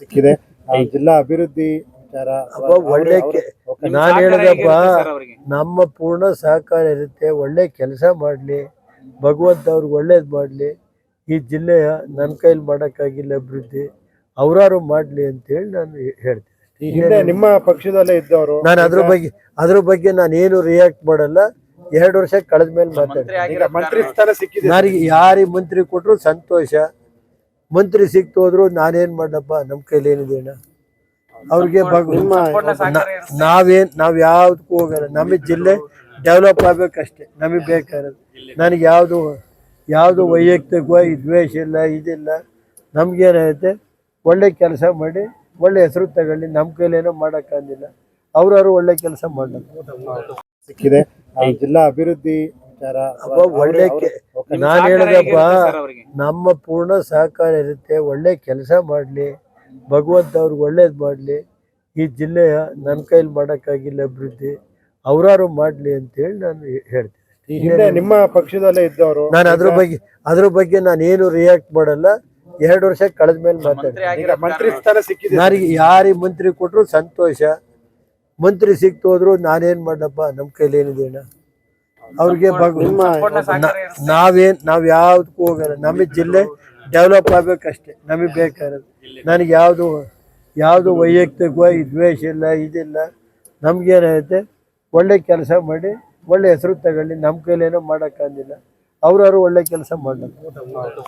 ಸಿಕ್ಕಿದೆ. ಜಿಲ್ಲಾ ಅಭಿವೃದ್ಧಿ ವಿಚಾರ ಒಳ್ಳೆ ನಾನು ಹೇಳದಪ್ಪ, ನಮ್ಮ ಪೂರ್ಣ ಸಹಕಾರ ಇರುತ್ತೆ. ಒಳ್ಳೆ ಕೆಲಸ ಮಾಡಲಿ, ಭಗವಂತ ಅವ್ರಿಗೆ ಒಳ್ಳೇದು ಮಾಡಲಿ. ಈ ಜಿಲ್ಲೆಯ ನನ್ನ ಕೈಲಿ ಮಾಡೋಕ್ಕಾಗಿಲ್ಲ ಅಭಿವೃದ್ಧಿ, ಅವರಾರು ಮಾಡಲಿ ಅಂತೇಳಿ ನಾನು ಹೇಳ್ತೀನಿ. ನಿಮ್ಮ ಪಕ್ಷದಲ್ಲೇ ಇದ್ದವರು, ನಾನು ಅದ್ರ ಬಗ್ಗೆ ನಾನು ಏನು ರಿಯಾಕ್ಟ್ ಮಾಡಲ್ಲ. 2 ವರ್ಷ ಕಳೆದ ಮೇಲೆ ಮಾತಾಡ್ತೀನಿ. ಮಂತ್ರಿ ಸ್ಥಾನ ಸಿಕ್ಕಿದೆ. ನನಗೆ ಯಾರಿಗೆ ಮಂತ್ರಿ ಕೊಟ್ಟರು ಸಂತೋಷ. ಮಂತ್ರಿ ಸಿಕ್ತು ಹೋದ್ರು ನಾನೇನು ಮಾಡಪ್ಪ, ನಮ್ಮ ಕೈಲಿ ಏನಿದೆ ಅಣ್ಣ. ಅವ್ರಿಗೆ ನಾವ್ ಯಾವ್ದಕ್ಕೂ ಹೋಗಲ್ಲ. ನಮಗೆ ಜಿಲ್ಲೆ ಡೆವಲಪ್ ಆಗ್ಬೇಕಷ್ಟೇ ನಮಗೆ ಬೇಕಾಗಿರೋದು. ನನಗೆ ಯಾವುದು ವೈಯಕ್ತಿಕವಾಗಿ ದ್ವೇಷ ಇಲ್ಲ, ಇದಿಲ್ಲ. ನಮ್ಗೇನಾಗುತ್ತೆ, ಒಳ್ಳೆ ಕೆಲಸ ಮಾಡಿ ಒಳ್ಳೆ ಹೆಸರು ತಗೊಳ್ಳಿ. ನಮ್ಮ ಕೈಲೇನೋ ಮಾಡೋಕ್ಕಾಗಿಲ್ಲ, ಅವ್ರಾರು ಒಳ್ಳೆ ಕೆಲಸ ಮಾಡಲ್ಲ. ಸಿಕ್ಕಿದೆ. ಜಿಲ್ಲಾ ಅಭಿವೃದ್ಧಿ ವಿಚಾರ ಒಳ್ಳೆ ನಾನು ಹೇಳದಪ್ಪ, ನಮ್ಮ ಪೂರ್ಣ ಸಹಕಾರ ಇರುತ್ತೆ. ಒಳ್ಳೆ ಕೆಲಸ ಮಾಡಲಿ, ಭಗವಂತ ಅವ್ರಿಗೆ ಒಳ್ಳೇದು ಮಾಡಲಿ. ಈ ಜಿಲ್ಲೆಯ ನನ್ನ ಕೈಲಿ ಮಾಡೋಕ್ಕಾಗಿಲ್ಲ ಅಭಿವೃದ್ಧಿ, ಅವರಾರು ಮಾಡಲಿ ಅಂತೇಳಿ ನಾನು ಹೇಳ್ತೀನಿ. ನಿಮ್ಮ ಪಕ್ಷದಲ್ಲೇ ಇದ್ದವರು, ನಾನು ಅದ್ರ ಬಗ್ಗೆ ನಾನು ಏನು ರಿಯಾಕ್ಟ್ ಮಾಡಲ್ಲ. 2 ವರ್ಷ ಕಳೆದ ಮೇಲೆ ಮಾತಾಡ್ತೀನಿ. ಮಂತ್ರಿ ಸ್ಥಾನ ಸಿಕ್ಕಿದೆ. ನನಗೆ ಯಾರಿಗೆ ಮಂತ್ರಿ ಕೊಟ್ಟರು ಸಂತೋಷ. ಮಂತ್ರಿ ಸಿಕ್ತು ಹೋದ್ರು ನಾನೇನು ಮಾಡಪ್ಪ, ನಮ್ಮ ಕೈಲಿ ಏನಿದೆ ಅಣ್ಣ. ಅವ್ರಿಗೆ ನಾವ್ ಯಾವ್ದಕ್ಕೂ ಹೋಗಲ್ಲ. ನಮಗೆ ಜಿಲ್ಲೆ ಡೆವಲಪ್ ಆಗ್ಬೇಕಷ್ಟೇ ನಮಗೆ ಬೇಕಾಗಿರೋದು. ನನಗೆ ಯಾವುದು ವೈಯಕ್ತಿಕವಾಗಿ ದ್ವೇಷ ಇಲ್ಲ, ಇದಿಲ್ಲ. ನಮ್ಗೇನಾಗುತ್ತೆ, ಒಳ್ಳೆ ಕೆಲಸ ಮಾಡಿ ಒಳ್ಳೆ ಹೆಸರು ತಗೊಳ್ಳಿ. ನಮ್ಮ ಕೈಲೇನೋ ಮಾಡೋಕ್ಕಾಗಿಲ್ಲ, ಅವ್ರಾರು ಒಳ್ಳೆ ಕೆಲಸ ಮಾಡಲ್ಲ.